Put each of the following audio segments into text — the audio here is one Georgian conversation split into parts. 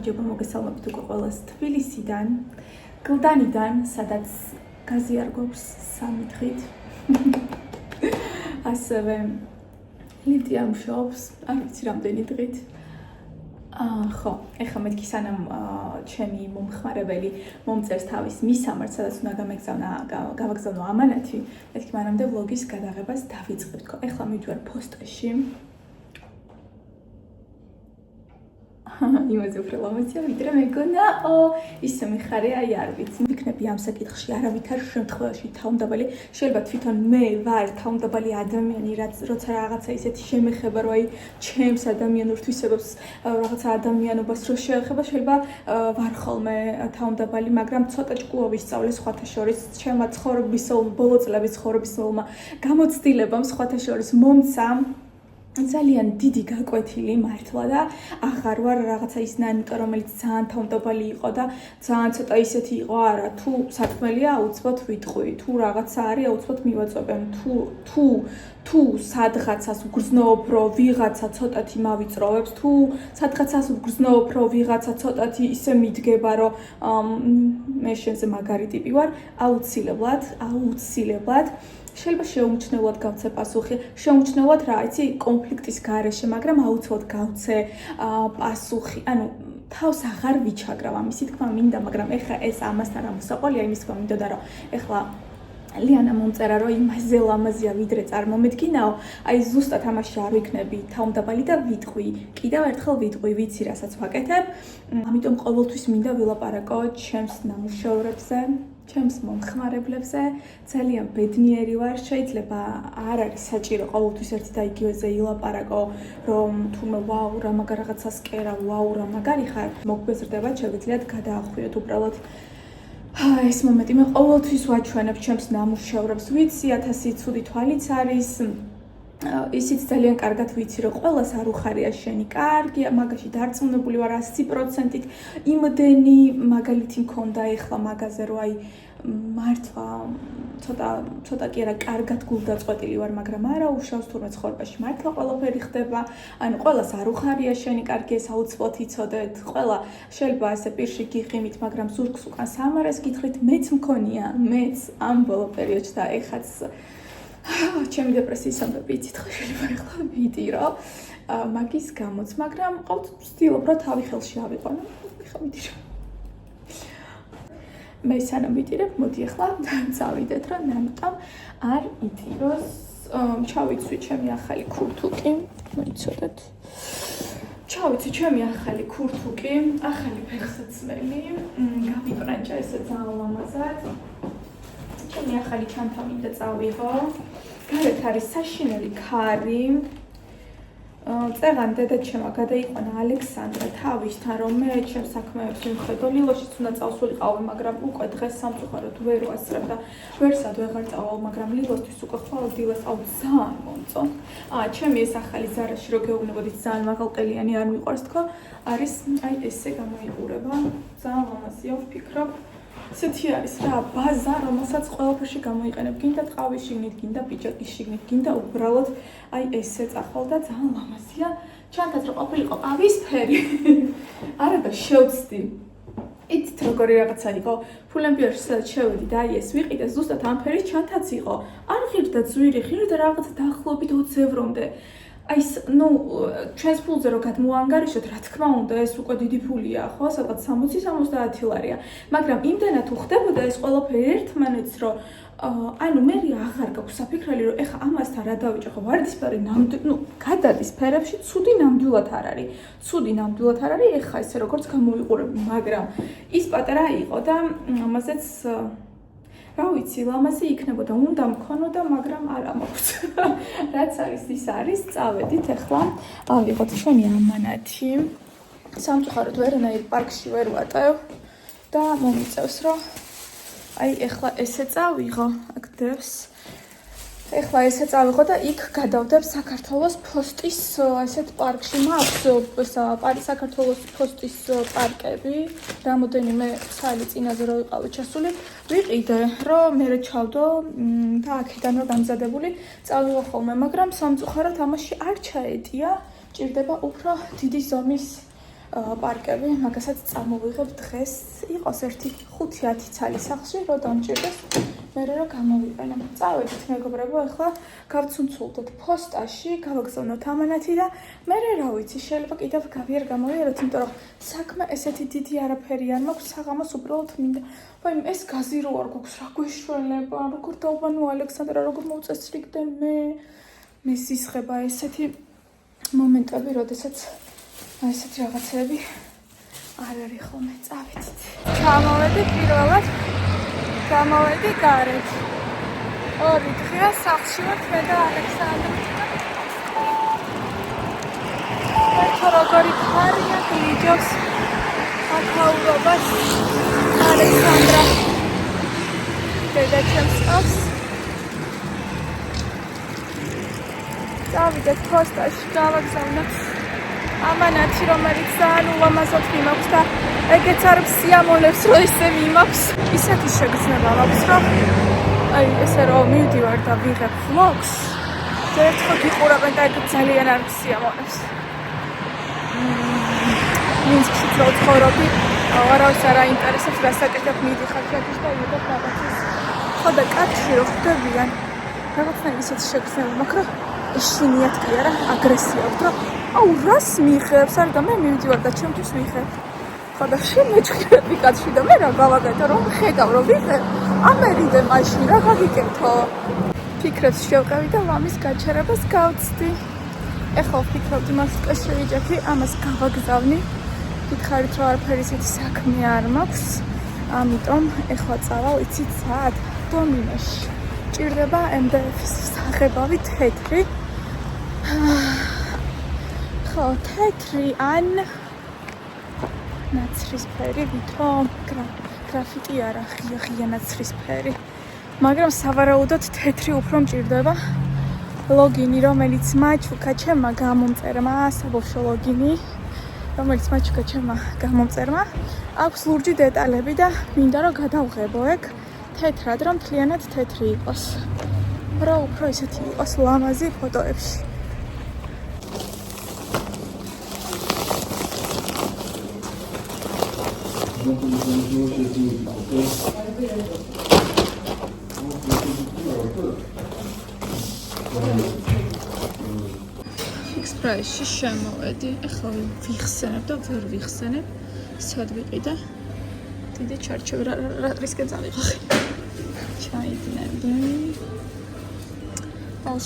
გამარჯობა მოგესალმებით უკვე ყველას თბილისიდან, გლდანიდან, სადაც გაზი არ გვაქვს 3 დღით. ასევე ლიფტი არ მუშაობს, არ ვიცი რამდენი დღით. ხო, ეხლა მეთქი სანამ ჩემი მომხმარებელი მომწერს თავის მისამართს, სადაც უნდა გავაგზავნო ამანათი, მეთქი მანამდე ვლოგის გადაღებას დავიწყებთ. ეხლა მივიდივარ პოსტაში. იმაზე უფრო ლამაზია, ვიდრე მეგონაო, ისე მიხარე, აი არ ვიცი. ვიქნები ამ საკითხში არავითარ შემთხვევაში თავმდაბალი. შეიძლება თვითონ მე ვარ თავმდაბალი ადამიანი, როცა რაღაცა ისეთი შემეხება, რომ აი ჩემს ადამიანურ თვისებებს, რაღაცა ადამიანობას რო შეეხება, შეიძლება ვარ ხოლმე თავმდაბალი, მაგრამ ცოტა ჭკუა ვისწავლე სხვათა შორის, ჩემმა ბოლო წლების ცხოვრებისეულმა გამოცდილებამ სხვათა შორის მომცა ძალიან დიდი გაკვეთილი მართლა და აღარ ვარ რაღაცა ის ნანიკა, რომელიც ძალიან თავმდაბალი იყო და ძალიან ცოტა ისეთი იყო, არა, თუ საქმელია აუცილებლად ვიტყვი, თუ რაღაცა არის აუცილებლად მივაწვევენ, თუ სადღაცას ვგრძნობ, რომ ვიღაცა ცოტათი მავიწროვებს, თუ სადღაცას ვგრძნობ, რომ ვიღაცა ცოტათი ისე მიდგება, რომ მე შენზე მაგარი ტიპი ვარ, აუცილებლად შეიძლება შეუმჩნევლად გავცე პასუხი, შეუმჩნევლად რა იცი, კონფლიქტის გარეშე, მაგრამ აუცილებლად გავცე პასუხი. ანუ თავს აღარ ვიჩაგრავ, ამისი თქმა მინდა, მაგრამ ეხლა ეს ამასთან რა მოსაყოლია, იმის თქმა მინდოდა, რომ ეხლა ლიანა მომწერა, რომ იმაზე ლამაზია ვიდრე წარმომედგინაო, აი ზუსტად ამაში არ ვიქნები თავმდაბალი და ვიტყვი, კიდევ ერთხელ ვიტყვი, ვიცი რასაც ვაკეთებ, ამიტომ ყოველთვის მინდა ვილაპარაკო ჩემს ნამუშევრებზე, ჩემს მომხმარებლებზე, ძალიან ბედნიერი ვარ, შეიძლება არ არის საჭირო ყოველთვის ერთი და იგივეზე ილაპარაკო, რომ თურმე ვაუ რა მაგარ რაღაცას კერა, ვაუ რა მაგარი ხარ, მოგგვეზრდებათ, შეგიძლიათ გადაახვიოთ უბრალოდ ეს მომენტი. მე ყოველთვის ვაჩვენებ ჩემს ნამუშევრებს, ვიცი 1000 ცუდი თვალიც არის, ისიც ძალიან კარგად ვიცი, რომ ყველას არ უხარია შენი კარგი, მაგაში დარწმუნებული ვარ 100%-ით. იმდენი მაგალითი მქონდა ეხლა მაგაზე, რომ აი მართლა ცოტა კი არა, კარგად გულდაწყვეტილი ვარ, მაგრამ არა უშავს თურმე ცხოვრებაში მართლა ყველაფერი ხდება. ანუ ყველას არ უხარია შენი კარგი, ეს აუცილებლად იცოდეთ. ყველა შეიძლება ასე პირში გიყიმით, მაგრამ ზურგს უკან სამარეს გითხრით, მეც მქონია, მეც ამ ბოლო პერიოდში და ეხაც ჩემი დეპრესიის ამბები იცით ხო, შეიძლება ეხლა ვიდირო მაგის გამოც, მაგრამ ყოველთვის ვცდილობ, რომ თავი ხელში ავიყვანო. ეხლა ვიდირო. მე სანამ ვიდირებ, მოდი ახლა წავიდეთ, რომ ნამტამ არ იდიროს. ჩავიცვი ჩემი ახალი ქურთუკი, მოიცოდეთ. ჩავიცვი ჩემი ახალი ქურთუკი, ახალი ფეხსაცმელი, გავიბრანჭა ესე ძალიან ლამაზად. ჩემი ახალი ჩანთა მინდა წავიღო. გარეთ არის საშინელი ქარი. წეღან დედაჩემმა გადაიყვანა ალექსანდრა თავისთან, რომ მე ჩემს საქმეებს ვიმხედო. ლილოშიც უნდა წავსულიყავი, მაგრამ უკვე დღეს სამწუხაროდ ვერ ვასწრებ და ვერსად ვეღარ წავალ, მაგრამ ლილოსთვის უკვე ხვალ დილას ძალიან მომწონს. ჩემი ეს ახალი ზარაში რო გეუბნებოდით, ძალიან მაღალყელიანი არ მიყვარს თქო, არის აი ესე გამოიყურება. ძალიან ლამაზია, ვფიქრობ. ისეთი არის რა, ბაზა, რომელსაც ყველაფერში გამოიყენებ, გინდა ტყავის შიგნით, გინდა პიჯაკის შიგნით, გინდა უბრალოდ აი ესე წახვალ და ძალიან ლამაზია. ჩანთაც რო ყოფილიყო ყავისფერი. არა და შევცდი. იცით როგორი რაღაცა იყო, ფულენპიერში სადაც შევედი და აი ეს ვიყიდე, ზუსტად ამ ფერის ჩანთაც იყო. არ ღირდა ძვირი, ღირდა რაღაცა დაახლოებით 20 ევრომდე. აი ჩვენს ფულზე რო გადმოანგარიშოთ, რა თქმა უნდა, ეს უკვე დიდი ფულია, ხო, სადღაც 60-70 ლარია. მაგრამ იმდენად უხდებოდა ეს ყველაფერი ერთმანეთს, რომ ანუ მე აღარ გაქვს საფიქრელი, რომ ეხა ამასთან რა დავიჭახო, ვარდისფერი გადადის ფერებში, ცუდი ნამდვილად არ არის. ცუდი ნამდვილად არ არის, ეხა ესე როგორც გამოვიყურებ, მაგრამ ის პატარა იყო და ამაზეც რა ვიცი, ლამაზი იქნებოდა, უნდა მქონოდა, მაგრამ არა მაქვს. რაც არის, ის არის, წავედით ახლა, ავიღოთ ჩემი ამანათი. სამწუხაროდ ვერანაირ პარკში ვერ ვატევ და მომიწევს, რომ აი ახლა ესე წავიღო, აქ დევს. ეხლა ესე წავიღო და იქ გადავდებ საქართველოს ფოსტის ასეთ პარკში. მაქვს საქართველოს ფოსტის პარკები, რამოდენიმე ხალი წინაზე რო ვიყავი ჩასული, ვიყიდე, რომ მე ჩავდო და აქედან რო გამზადებული წავიღო ხოლმე, მაგრამ სამწუხაროდ ამაში არ ჩაეტია, ჭირდება უფრო დიდი ზომის პარკები, მაგასაც წამოვიღებ დღეს. იყოს ერთი 5-10 ცალი სახლში, რომ დამჭირდეს, მე რომ გამოვიყენებ. წავედით მეგობრებო, ახლა გავცუნცულდეთ ფოსტაში, გავაგზავნოთ ამანათი და მე რა ვიცი, შეიძლება კიდევ გავიარ გამოვიაროთ, იმიტომ რომ საქმე ესეთი დიდი არაფერი არ მაქვს, საღამოს უბრალოდ მინდა. ვაი, ეს გაზი რო არ გვაქვს, რა გვეშველება, როგორ დავბანო ალექსანდრა, როგორ მოვწესრიგდე მე მესისხება ესეთი მომენტები, როდესაც ესეთი რაღაცები არ არის ხოლმე. წავედით. ჩამოვედი პირველად, გამოვედი გარეთ. ორი დღეა სახლში ვართ მე და ალექსანდრა. ერთო როგორი ხარია, გიჯობს აქაურობას ალექსანდრა. დედაჩემს ყავს. წავიდეთ ფოსტაში, გავაგზავნოთ ამანათი, რომელიც ძალიან ულამაზად მიმაქვს და ეგეც არ სიამოვნებს, რომ ისე მიმაქვს. ისეთი შეგრძნება მაქვს, რომ აი ესე რომ მივდივარ და ვიღებ vlogs, ერთხელ გიყურებენ და ეგ ძალიან არ სიამოვნებს. მინსკში რო ცხოვრობდი, არავის არ აინტერესებს, რასაკეთებ მიდიხარ შედის და ვიღებ რაღაცას. ხო და კაცი რო ხდებიან, რაღაცნაირად ისეთი შეგრძნება მაქვს, რომ ეშინიათ კი არა, აგრესია აქვს, რომ აუ რას მიიღებს, არ და მე მივდივარ და ჩემთვის ვიღებ. ხო და შემეჭირები კაცში და მე რა გავაკეთო, რომ ხედავ რომ ვიღებ, ამერიდე მაშინ რა გაგიკეთო. ფიქრებს შევყევი და მამის გაჩერებას გავცდი. ეხლა ვფიქრობდი მას კაშევიჯექი, ამას გავაგზავნი. გითხარით რომ არაფერი ისეთი საქმე არ მაქვს, ამიტომ ეხლა წავალ იცით სად? დომინოში. ჭირდება MDF-ის საღებავი თეთრი. ხო, თეთრი ან ნაცრისფერი ვითომ გრაფიტი არა, ღია ნაცრისფერი. მაგრამ სავარაუდოდ თეთრი უფრო მჭირდება. ლოგინი, რომელიც მაჩუკა ჩემმა გამომწერმა, საბავშვო ლოგინი, რომელიც მაჩუკა ჩემმა გამომწერმა, აქვს ლურჯი დეტალები და მინდა რომ გადავღებო ეგ თეთრად, რომ მთლიანად თეთრი იყოს. რა უფრო ისეთი იყოს ლამაზი ფოტოებში. Fix price-ში შემოვედი. ახლა ვიხსენებ და ვერ ვიხსენებ. სად ვიყიდა? დიდი ჩარჩოები რისკენ წავიღე. ჩაიდნები.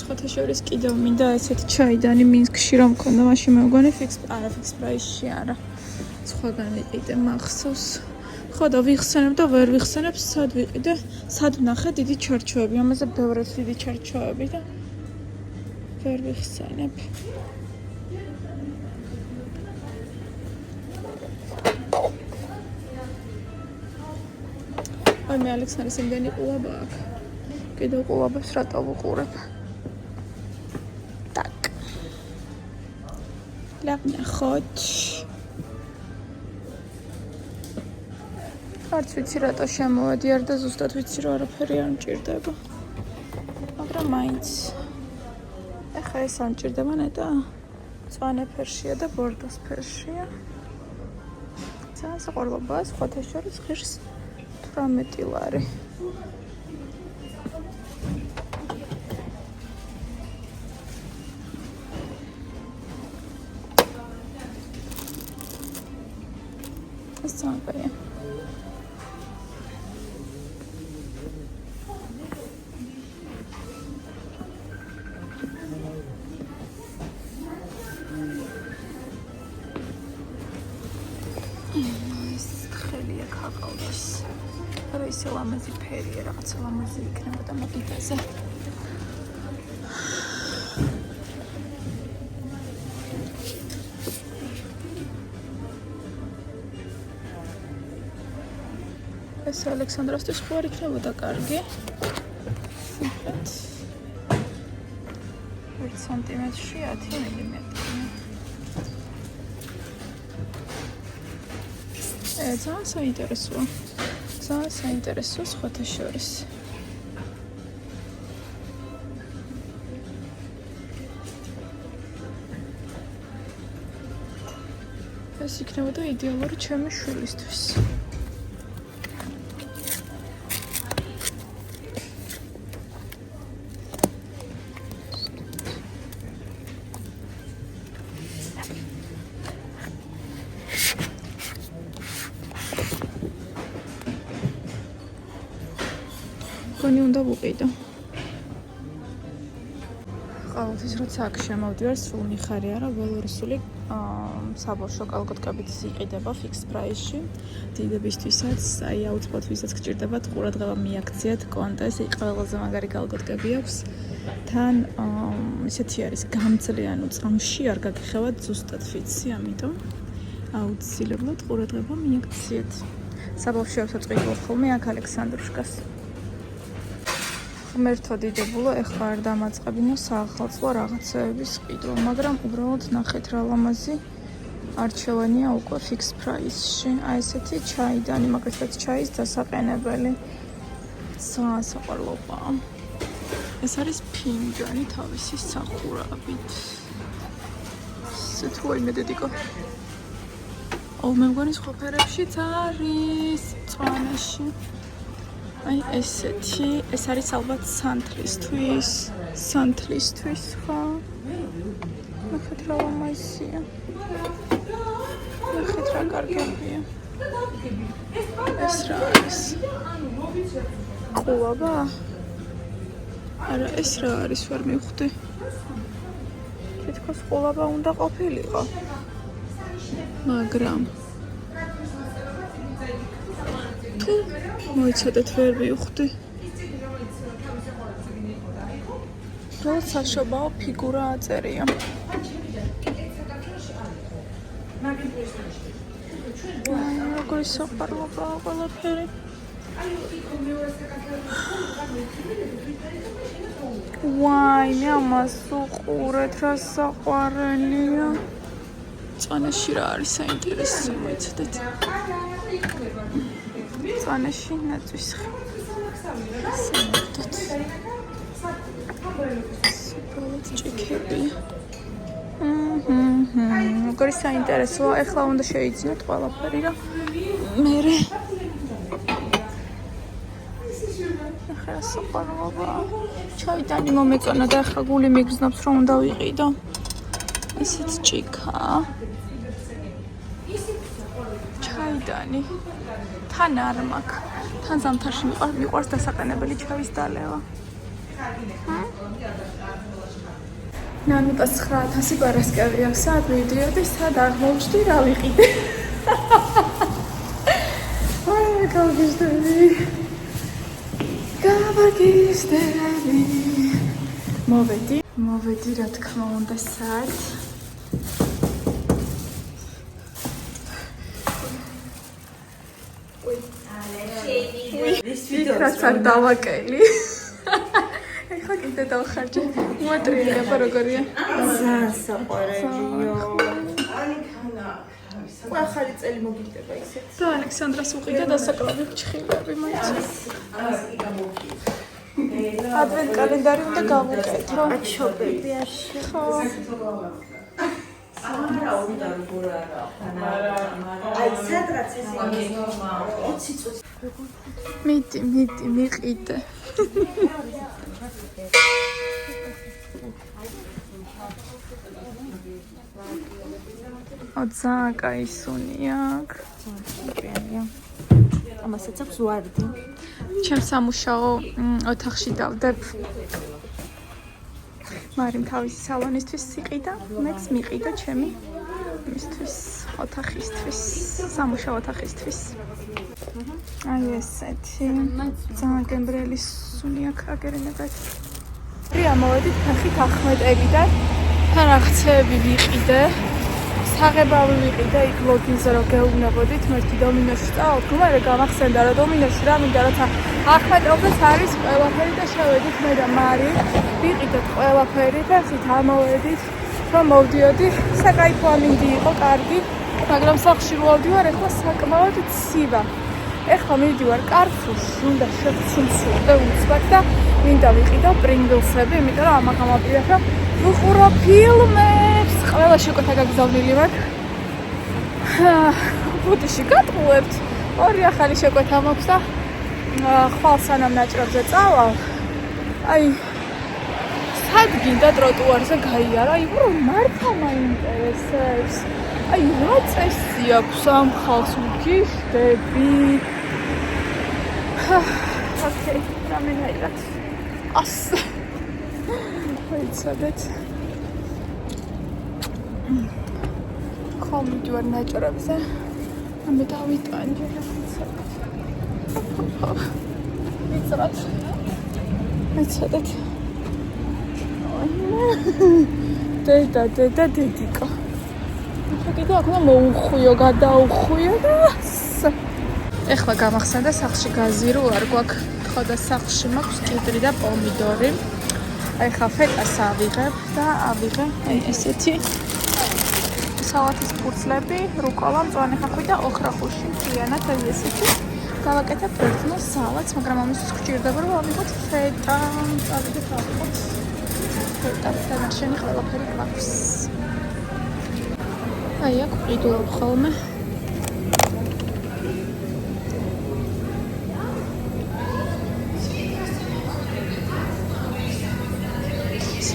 სხვათა შორის კიდევ მინდა ესეთი ჩაიდანი მინსკში რომ მქონდა, მაშინ მეგონი fix price-ში არა. სხვაგან ვიყიდე მახსოვს. ხო და ვიხსენებ და ვერ ვიხსენებ, სად ვიყიდე, სად ვნახე დიდი ჩარჩოები, ამაზე ბევრად დიდი ჩარჩოები და ვერ ვიხსენებ. აი მე ალექსანდრეს იმდენი ყურება აქვს. კიდევ ყურებს რატო ვუყურებ? Так. ნახოთ. არც ვიცი რატო შემოვედიარ და ზუსტად ვიცი რომ არაფერი არ მჭირდება. მაგრამ მაინც ეხლა ეს არ მჭირდება ნეტა. მწვანე ფერშია და ბორდოს ფერშია. ძალიან საყვარლებაა სხვათა შორის ღირს 18 ლარი. ეს ძალიან ისე ლამაზი ფერია, რაღაცა ლამაზი იქნებოდა მაგიტაზე. ეს ალექსანდრასთვის ხო არ იქნებოდა კარგი. 1 სანტიმეტრში 10 მილიმეტრი. ძალიან საინტერესოა. ძალიან საინტერესო სხვათა შორის. ეს იქნებოდა იდეალური ჩემი შვილისთვის. კონი უნდა ვუყიდო. ყოველთვის როცა აქ შემოვდივარ, სულ მიხარია, რომ ველორისული საბავშვო კალკოტკებით იყიდება ფიქს პრაისში. დიდებისთვისაც, აი აუცილებლად ვისაც გჭირდებათ, ყურადღება მიაქციათ კონტეს, ის ყველაზე მაგარი კალკოტკები აქვს. თან ისეთი არის გამძლეანო წამში არ გაგიხევათ ზუსტად ფიცი, ამიტომ აუცილებლად ყურადღება მიაქციეთ. საბავშვოებსაც ყიდულ ხოლმე აქ ალექსანდრუშკას. ღმერთო დიდებულო, ეხლა არ დამაწყებინო საახალწლო რაღაცეების ყიდვა, მაგრამ უბრალოდ ნახეთ რა ლამაზი არჩევანია უკვე ფიქს პრაისში. აი ესეთი ჩაიდანი, მაგალითად ჩაის დასაყენებელი. საყვარლობაა. ეს არის ფინჯანი თავისი სახურავით. თუ ვაიმე დედიკო. მე მგონი სხვა ფერებშიც არის წვანაში. აი ესეთი, ეს არის ალბათ სანთლისთვის, ხო? ნახეთ რა ლამაზია. ნახეთ რა კარგია. ეს რა არის? ყულაბა? არა, ეს რა არის, ვერ მივხვდი. თითქოს ყულაბა უნდა ყოფილიყო. მაგრამ მოიცადეთ ვერ მივხვდი. რა საშობაო ფიგურა აწერია. როგორი საყვარლობაა ყველაფერი. ვაიმე, ამას უყურეთ, რა საყვარელია. წვანაში რა არის საინტერესო, მოიცადეთ. წვანაში ნაწვისხი. სამართოდ. სუპერად ჭიქები. როგორი საინტერესოა, ეხლა უნდა შეიძინოთ ყველაფერი რა. მერე. ახლა საყვარლობაა. ჩაიდანი მომეწონა და ახლა გული მიგრძნობს რომ უნდა ვიყიდო. ესეც ჭიქაა. ჩაიდანი. თან არ მაქვს. თან ზამთარში მიყვარს დასაყენებელი ჩაის დალევა. ნანუტას 900 პარასკევი აქვს, სად მივდიოდი, სად აღმოჩნდი, რა ვიყიდე. აი, გავგიზდები. მოვედი, რა თქმა უნდა, სად. ვიქრაც არ დავაკელი. ეხლა კიდე დავხარჯე. მოატრიალება როგორია? საყვარელიო. ახალი წელი მოგიდება ისეთ. და ალექსანდრას უყიდა დასაკლავი ჩხილები მაინც. ადვენტ კალენდარი უნდა გავუკეთო. ჩობები არში. ხო. აი სადღაც ეს იგი 20 წუთი. მიდი, მიყიდე. ძალიან კაი სუნია აქ. ძალიან. ამასაც აქვს ვარდი. ჩემ სამუშაო ოთახში დავდებ. მარიმ თავისი სალონისთვის იყიდა, მეც მიყიდა ჩემი მისთვის, ოთახისთვის, სამუშაო ოთახისთვის. აი ესეთი. ძალიან გემრიელი სუნია აგერინებად. ამოვედით ფეხით 11-დან. თან აღწევები ვიყიდე. საღებავი ვიყიდე იქ ლოგინზე რომ გეუბნებოდით, მერტი დომინოში წავალ, მერე გამახსენდა რომ დომინოში რა მინდა როცა 11-ს არის ყველაფერი და შევედით მე და მარი. ვიყიდეთ ყველაფერი და ხით ამოვედით რომ მოვდიოდი. საკაიფო ამინდი იყო, კარგი, მაგრამ სახლში რო ავდივარ, ეხლა საკმაოდ ცივა. ეხლა მივდივარ კარფურში, უნდა შევცინცულე უცბად და მინდა ვიყიდო პრინგლსები, იმიტომ რომ ამაღ ამაპირებ რომ ვუყურო ფილმებს. ყველა შეკოთა გაგზავნილი მაქვს. ბუდიში გატყუებთ. ორი ახალი შეკვეთა მაქვს და ხვალ სანამ ნაჭრებზე წავალ. აი სად გინდა ტროტუარზე გაიარა, რომ მართლა მაინტერესებს. აი რა წესი აქვს ამ ხალხს ვგიხდები. ოკეი, რამენაირად. ასე. ვიცოდეთ. ხომიდვარ ნაჭრებზე. ამე დავიტანჯე ვიცოდეთ. ვიცოდეთ. ვიცოდეთ. დედა დედიკა. კიდე ახლა მოუხვიო, გადაუხვიო და ეხლა გამახსენდა სახლში გაზირო არ გვაქვს. ხო და სახლში მაქვს კიტრი და პომიდორი. აი ხა ფეტას ავიღებ და ავიღე აი ესეთი სალათის ფურცლები, რუკოლა, მწვანე ხახვი და ოქრახუში. მთლიანად აი ესეთი. გავაკეთებ ერთნო სალათს, მაგრამ ამისთვის გვჭირდება რომ ავიღოთ ფეტა. წავიდეთ ავიღოთ ფეტა და ნახშენი ყველაფერი გვაქვს. აი აქ ყიდულობ ხოლმე.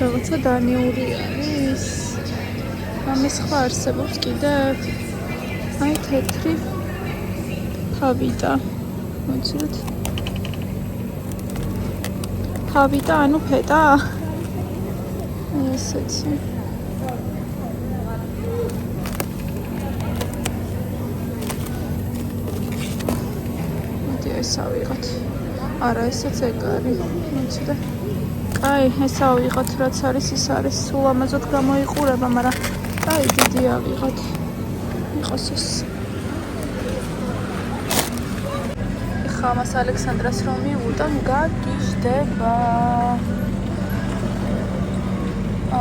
რაღაცა დანიური არის. ამის სხვა არსებობს კიდევ. აი თეთრი ფავიტა. მოიცით? ფავიტა, ანუ ფეტა. ესეთი. ეს ავიღოთ. არა, ესეც ეგ არის. მოიცით? აი, ეს ავიღოთ, რაც არის, ის არის. სულ ამაზოდ გამოიყურება, მაგრამ აი, დიდი ავიღოთ. იყოს ეს. ხა მას ალექსანდრას რომ მივუტან, გაგიჟდება.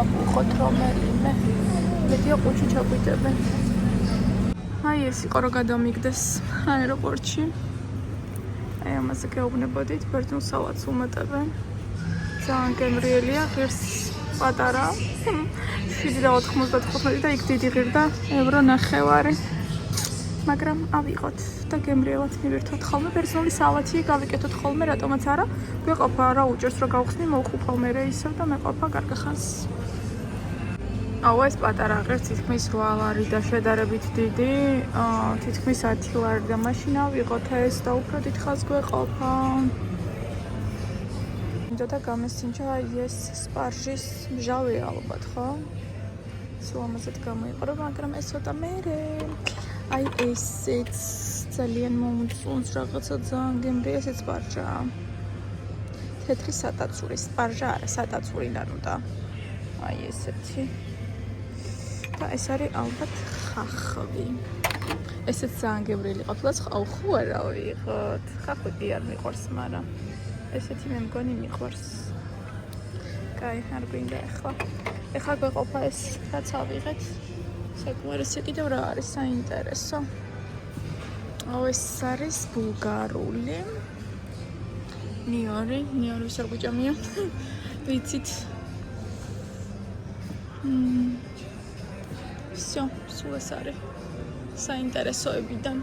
აბუხოთ რომელიმე. მეტია ყუჩი ჩაგვიდებენ. აი, ეს იყო რომ გადამიგდეს აეროპორტში. აი, ამაზე გეუბნებოდით, ბერძნულ სალათს უმეტებენ. ძალიან გემრიელია, ღირს პატარა 7.95 და იქ დიდი ღირდა €9.5. მაგრამ ავიღოთ და გემრიელად მივირთოთ ხოლმე. ბერძნული სალათი გავიკეთოთ ხოლმე, რატომაც არა. გვეყოფა რა უჭერს რომ გავხსნი, მოვხუფავ მერე ისევ და მეყოფა კარგი ხანს. აუ ეს პატარა ღირს თითქმის 8 ლარი და შედარებით დიდი, თითქმის 10 ლარი და მაშინ ავიღოთ ეს და უფრო დიდ ხანს გვეყოფა. და გამესინჯა ეს სპარჟის მჟავე ალბათ, ხო? სულ ამაზეთ გამოიყურება, მაგრამ ეს ცოტა მერე. აი ესეც ძალიან მომწონს რაღაცა ძალიან გემრიელი ესეც სპარჟაა. თეთრი სატაცური სპარჟა არა, სატაცური ნანუტა. აი ესეთი. და ეს არის ალბათ ხახვი. ესეც ძალიან გემრიელი ყოფილა, ხო არა ვიღოთ. ხახვი კი არ მიყვარს, მაგრამ ესეთი მე მგონი მიყვარს. კაი, არ გვინდა ახლა. ეხლა გვეყოფა ეს რაც ავიღეთ. საკმარისი კიდევ რა არის საინტერესო. აუ ეს არის ბულგარული. ნიორი ვისარ გვიჭამია. ვიცით. всё, სულ ეს არის საინტერესოებიდან.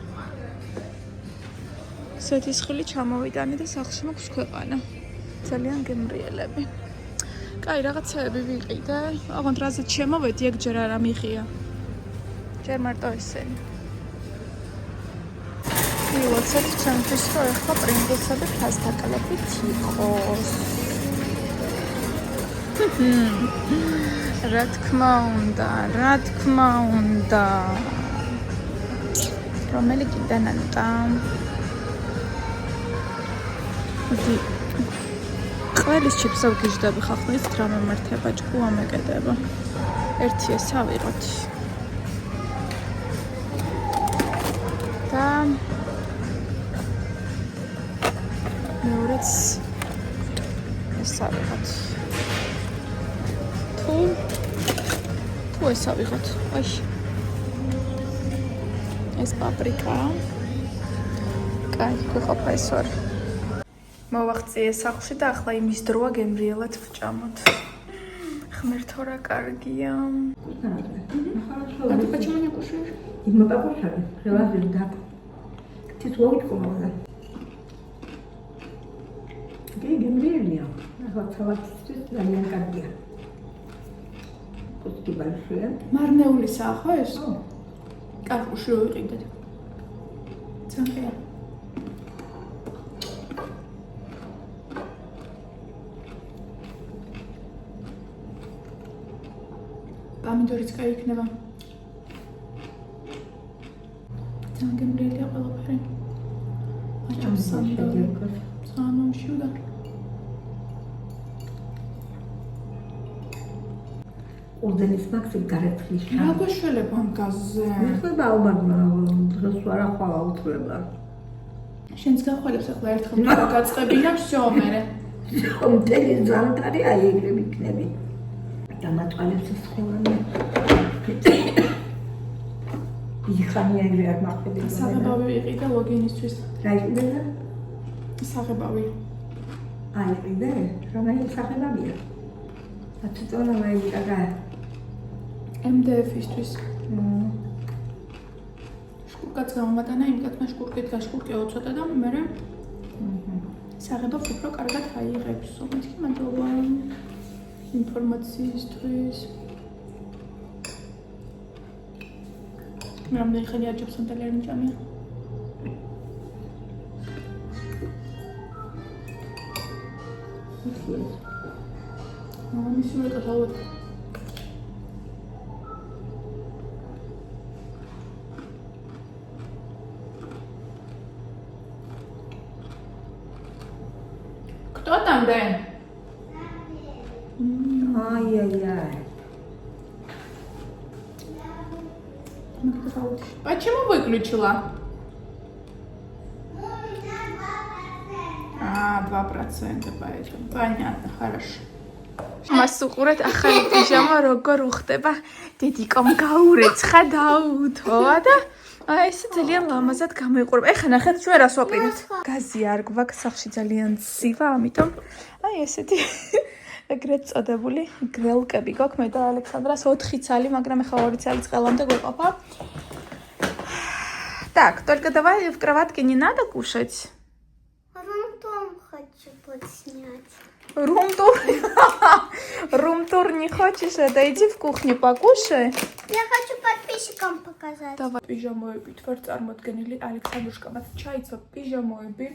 სეთისხილი ჩამოვიტანე და სახლში მაქვს ქვეყანა. ძალიან გემრიელები. კაი, რაღაცეები ვიყიდე. ოღონდ რაზეც შემოვედი, ეგ ჯერ არ ამიღია. ჯერ მარტო ესენი. მივაცეთ ჩემთვის, რომ ეხლა პრინგლსები ფასტაკალებით იყოს. რა თქმა უნდა. რომელი კიდე ნანუტა? ყველის ჩიპსავ გიჟდები ხახნის რა მემართება ჭკუ ამეკედება. ერთი ეს ავიღოთ. და მეორეც ეს ავიღოთ. თუ ეს ავიღოთ. აი. ეს პაპრიკა. კაი, გვეყოფა ეს ორი. მოვახციე სახლში და ახლა იმის დროა გემრიელად ვჭამოთ. ღმერთო რა კარგია. А ты почему не кушаешь? Мы покушали. Привозили, да. Ты сводку можно. Ты гемрелья. Вот салатистый, ძალიან კარგია. Куски большие. მარნეულისაა ხო ეს? კარგუში რო ვიყიდეთ. ძალიან. Помидорიც კაი იქნება. ძალიან გემრიელია ყველაფერი. აჩავს სამომში და ორდენის მაქსი გარეთლის. რა გაშველებ ამ გაზზე? მიხდება ალბათ დროს არა ხვალა უთხრება. შენც გახვალებს ახლა ერთხელ გაწყებინა всё მერე. მომდენი ზანტარი აიგრები იქნები. დამატყალებს ხოლმე. იხანი აიგრე არ მაყდება. საღებავი ვიყიდე ლოგინისთვის. რა იყიდა? საღებავი. აიყიდე? რომელი საღებავია? აციტონა მაიგრა. MDF-ისთვის. შკურკაც გამომატანა, იმკაცმა შკურკით გაშკურკე უცოტა და მერე საღებავს უფრო კარგად აიღებს. მეთქი მადლობა ინფორმაციისთვის. მე რამდენი ხელი აჯობს სანტელიანი ჭამია? მის უკეთ ალბათ Кто там, Дэн? Ай-яй-яй. Почему выключила? 2%, поэтому. Понятно, хорошо. მას უყურეთ ახალი პიჟამა როგორ უხდება დედიკომ გაურეცხა დაუთოა და აი ეს ძალიან ლამაზად გამოიყურება. ეხლა ნახეთ ჩვენ რას ვაპირებთ. გაზი არ გვაქვს სახლში ძალიან ცივა, ამიტომ აი ესეთი ეგრეთ წოდებული გრელკები გვაქვს მე და ალექსანდრას 4 цали, მაგრამ ეხლა 2 цали წყელამდე გვეყოფა. Так, только давай в кроватке не надо кушать. Рум-тур хочу подснять. Рум-тур? Рум-тур не хочешь? Да иди в кухню покушай. Я хочу подписчикам показать. Давай пижамоებით ვარ წარმოდგენილი ალექსანდრუშკამაც ჩაიცვა პიჟამოები.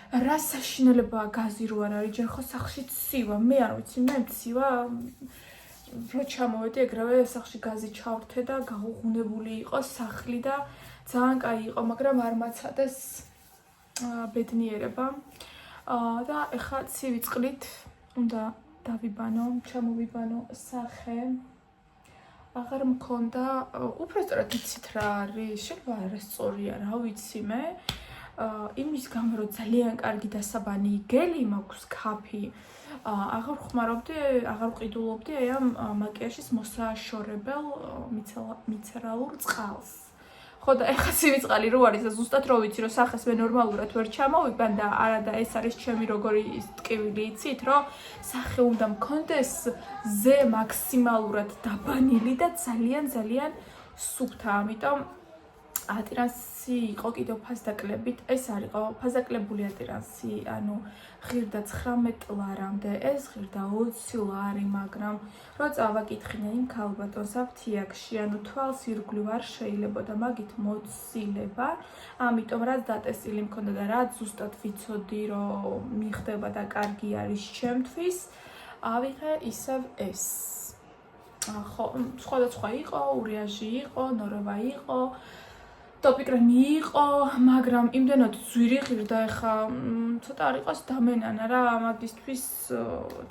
რა საშინელებაა გაზი რო არ არის ჯერ ხო სახლში ცივა. მე არ ვიცი, მე ცივა რო ჩამოვედი ეგრევე სახლში გაზი ჩავრთე და გაუღუნებული იყო სახლი და ძალიან კაი იყო, მაგრამ არ მაცადეს ბედნიერება. და ეხლა ცივი წყლით უნდა დავიბანო, ჩამოვიბანო სახე. აღარ მქონდა, უბრალოდ იცით რა არის, შეიძლება არა სწორია, რა ვიცი მე. იმის გამო რომ ძალიან კარგი დასაბანი გელი მაქვს კაფი. აღარ ხმარობდი, აღარ ვყიდულობდი აი ამ მაკიაჟის მოსაშორებელ მიცერალურ წყალს. ხო და ეხლა ცივი წყალი რო არის და ზუსტად რო ვიცი რომ სახეს მე ნორმალურად ვერ ჩამოვიბან და არა და ეს არის ჩემი როგორი ტკივილი იცით რომ სახე უნდა მქონდეს ზე მაქსიმალურად დაბანილი და ძალიან სუფთა, ამიტომ ატირანსი იყო კიდევ ფასდაკლებით, ეს არ იყო ფასდაკლებული ატირანსი, ანუ ღირდა 19 ლარამდე, ეს ღირდა 20 ლარი, მაგრამ რო წავაკითხინე იმ ქალბატონს აფთიაქში, ანუ თვალს ირგვლივ არ შეიძლებოდა მაგით მოცილება, ამიტომ რაც დატესტილი მქონდა და რაც ზუსტად ვიცოდი რომ მიხდება და კარგი არის ჩემთვის, ავიღე ისევ ეს. ხო, სხვადასხვა იყო, ურიაჟი იყო, ნოროვა იყო. ტოპიკრემი იყო, მაგრამ იმდენად ძვირი ღირდა ეხა ცოტა არ იყოს დამენანა რა, მაგისთვის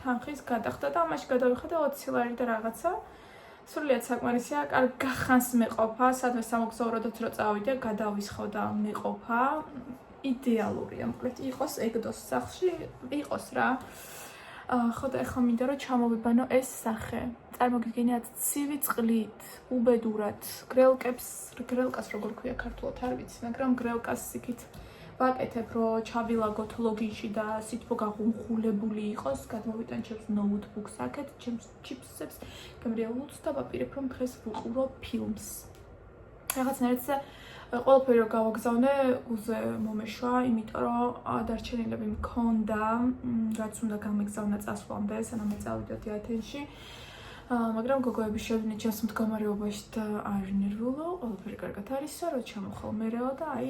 თანხის გადახდა და ამაში გადავიხადე 20 ლარი და რაღაცა. სრულიად საკმარისია, კარგ გახანს მეყოფა, სადმე სამოგზაუროდაც რო წავიდე, გადავისხო და მეყოფა. იდეალურია, მოკლედ იყოს ეგდოს სახლში, იყოს რა. ხო და ეხლა მინდა რომ ჩამოვიბანო ეს სახე. წარმოგიდგენიათ ცივი წყლით, უბედურად, გრელკას როგორ ქვია ქართულად არ ვიცი, მაგრამ გრელკას იქით ვაკეთებ, რომ ჩავილაგოთ ლოგინში და სითბო გაღუნღულებული იყოს, გადმოვიტან ჩემს ნოუთბუქს აქეთ, ჩემს ჩიპსებს, გემრიელულს და ვაპირებ, რომ დღეს ვუყურო ფილმს. რაღაცნაირად ყველაფერი რომ გავაგზავნე, უზე მომეშვა, იმიტომ რომ დარჩენილები მქონდა, რაც უნდა გამეგზავნა წასვლამდე, სანამ წავიდოდი ათენში. მაგრამ გოგოები შევიდნენ ჩემს მდგომარეობაში და არ ნერვიულო, ყველაფერი კარგად არისო, რომ ჩამოხვალ მერეო და აი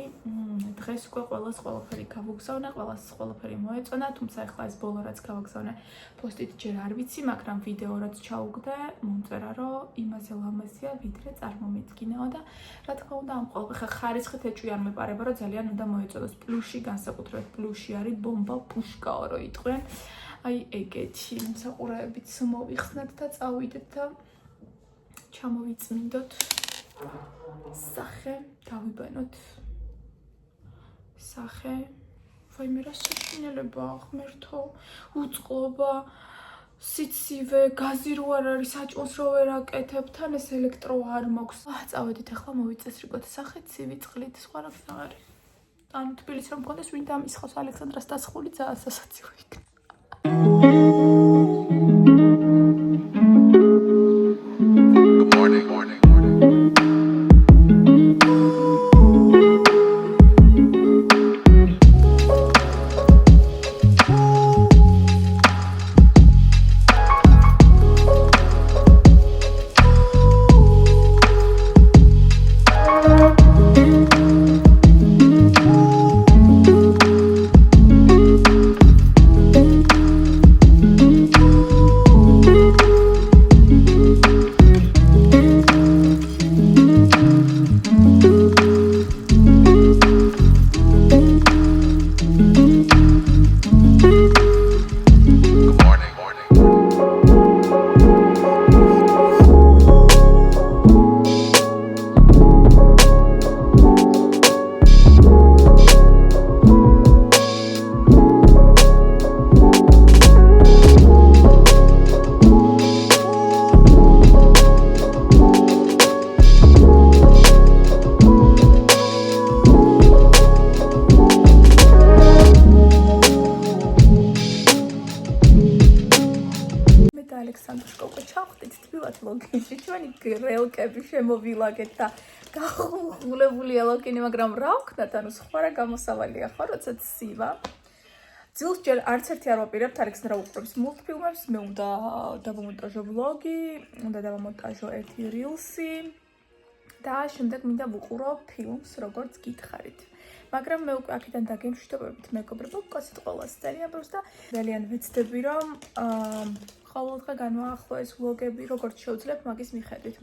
დღეს უკვე ყველას ყველაფერი გავუგზავნე, ყველას ყველაფერი მოეწონა, თუმცა ახლა ეს ბოლო რაც გავაგზავნე პოსტით ჯერ არ ვიცი, მაგრამ ვიდეო რაც ჩაუგდე, მომწერა რომ იმაზე ლამაზია, ვიდრე წარმომედგინეო და რა თქმა უნდა ამ ყველაფერ ხარისხით ეჭვი არ მეპარება, რომ ძალიან უნდა მოეწოდოს პლუში, განსაკუთრებით პლუში არის ბომბა პუშკაო რო იტყვიან. აი ეგეთი მსაყურაებიც მოვიხსნათ და წავიდეთ და ჩამოვიწმინდოთ სახე, დავიბანოთ სახე. ვაიმე რა საშინელება ღმერთო, უწყლობა, სიცივე, გაზი რო არ არის, საჭმელს რო ვერ აკეთებ, თან ეს ელექტრო არ მოქვს. წავედით ახლა მოვიწესრიგოთ სახე, ცივი წყლით, სხვა რა არის. ანუ თბილისში რომ მქონდეს, ვინ დამისხავს ალექსანდრას დასხული ძალიან სასაცილო იქნება. Good morning. ლოგინში ჩვენი გრელკები შემოვილაგეთ და გახუნღულებულია ლოგინი, მაგრამ რა ვქნათ, ანუ სხვა რა გამოსავალია ხო, როცა ცივა. ძილს ჯერ არც ერთი არ ვაპირებთ, ალექსანდრა უყურებს მულტფილმებს, მე უნდა დავამონტაჟო ვლოგი, უნდა დავამონტაჟო ერთი rilsi და შემდეგ მინდა ვუყურო ფილმს, როგორც გითხარით. მაგრამ მე უკვე აქედან დაგემშვიდობებით მეგობრებო, გქოსით ყველას ძალიან ბევრს და ძალიან ვეცდები, რომ ყოველდღე განვაახლო ეს ვლოგები, როგორც შევძლებ მაგის მიხედვით.